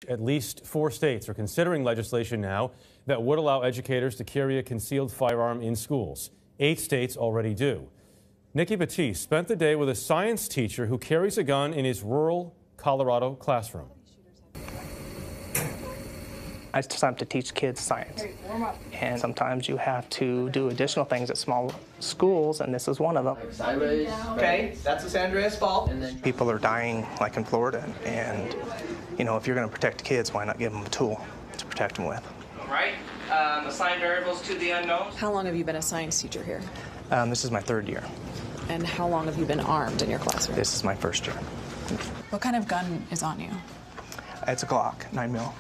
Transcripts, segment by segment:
At least 4 states are considering legislation now that would allow educators to carry a concealed firearm in schools. 8 states already do. Nikki Batiste spent the day with a science teacher who carries a gun in his rural Colorado classroom. I decided to teach kids science, and sometimes you have to do additional things at small schools, and this is one of them. Okay, that's the San Andreas Fault. People are dying, like in Florida, and you know, if you're going to protect kids, why not give them a tool to protect them with? All right, assign variables to the unknowns. How long have you been a science teacher here? This is my 3rd year. And how long have you been armed in your classroom? This is my 1st year. What kind of gun is on you? It's a Glock 9mm.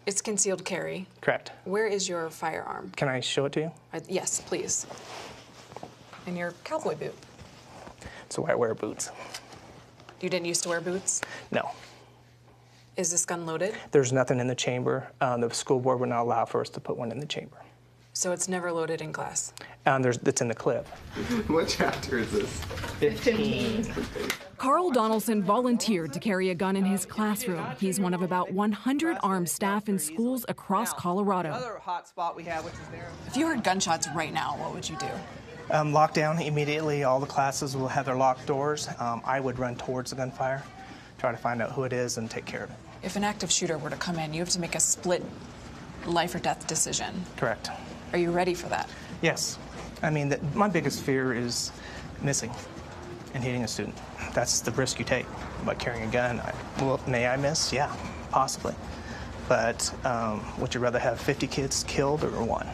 It's concealed carry. Correct. Where is your firearm? Can I show it to you? Yes, please. In your cowboy boot. It's why I wear boots. You didn't used to wear boots? No. Is this gun loaded? There's nothing in the chamber. The school board would not allow for us to put one in the chamber. So it's never loaded in class? It's in the clip. What chapter is this? 15. Carl Donaldson volunteered to carry a gun in his classroom. He's one of about 100 armed staff in schools across Colorado. Another hot spot we have, which is there. If you heard gunshots right now, what would you do? Lockdown immediately. All the classes will have their locked doors. I would run towards the gunfire, try to find out who it is and take care of it. If an active shooter were to come in, you have to make a split life or death decision. Correct. Are you ready for that? Yes. I mean, my biggest fear is missing and hitting a student. That's the risk you take by carrying a gun. Well, may I miss? Yeah, possibly. But would you rather have 50 kids killed or 1?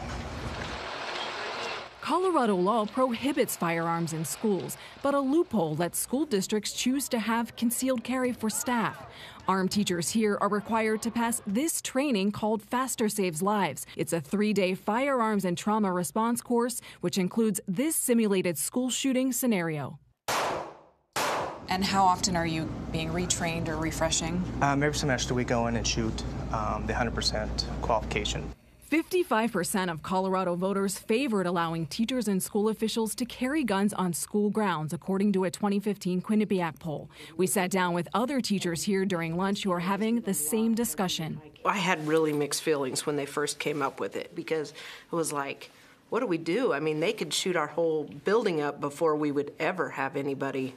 Colorado law prohibits firearms in schools, but a loophole lets school districts choose to have concealed carry for staff. Armed teachers here are required to pass this training called Faster Saves Lives. It's a 3-day firearms and trauma response course, which includes this simulated school shooting scenario. And how often are you being retrained or refreshing? Every semester we go in and shoot the 100% qualification. 55% of Colorado voters favored allowing teachers and school officials to carry guns on school grounds, according to a 2015 Quinnipiac poll. We sat down with other teachers here during lunch who are having the same discussion. I had really mixed feelings when they first came up with it, because it was like, what do we do? I mean, they could shoot our whole building up before we would ever have anybody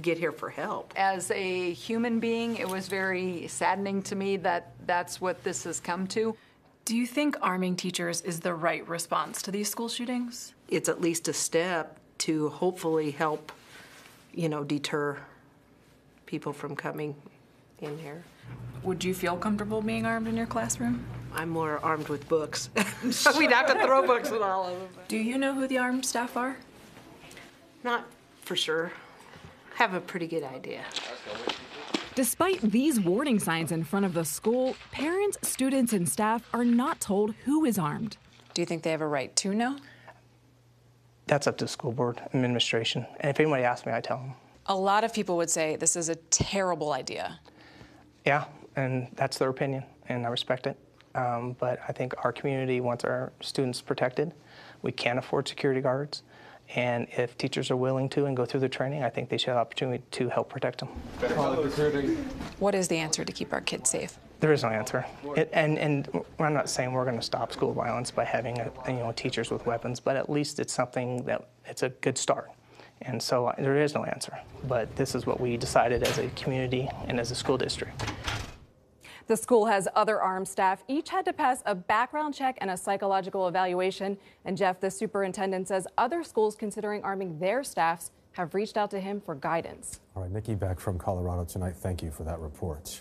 get here for help. As a human being, it was very saddening to me that that's what this has come to. Do you think arming teachers is the right response to these school shootings? It's at least a step to hopefully help, deter people from coming in here. Would you feel comfortable being armed in your classroom? I'm more armed with books. We'd have to throw books at all of them. Do you know who the armed staff are? Not for sure. Have a pretty good idea. Despite these warning signs in front of the school, parents, students, and staff are not told who is armed. Do you think they have a right to know? That's up to school board administration. And if anybody asks me, I tell them. A lot of people would say this is a terrible idea. Yeah, and that's their opinion, and I respect it. But I think our community wants our students protected. We can't afford security guards. And if teachers are willing to and go through the training, I think they should have the opportunity to help protect them. What is the answer to keep our kids safe? There is no answer. And I'm not saying we're going to stop school violence by having teachers with weapons, but at least it's something that it's a good start. And so there is no answer. But this is what we decided as a community and as a school district. The school has other armed staff. Each had to pass a background check and a psychological evaluation. And Jeff, the superintendent, says other schools considering arming their staffs have reached out to him for guidance. All right, Nikki, back from Colorado tonight. Thank you for that report.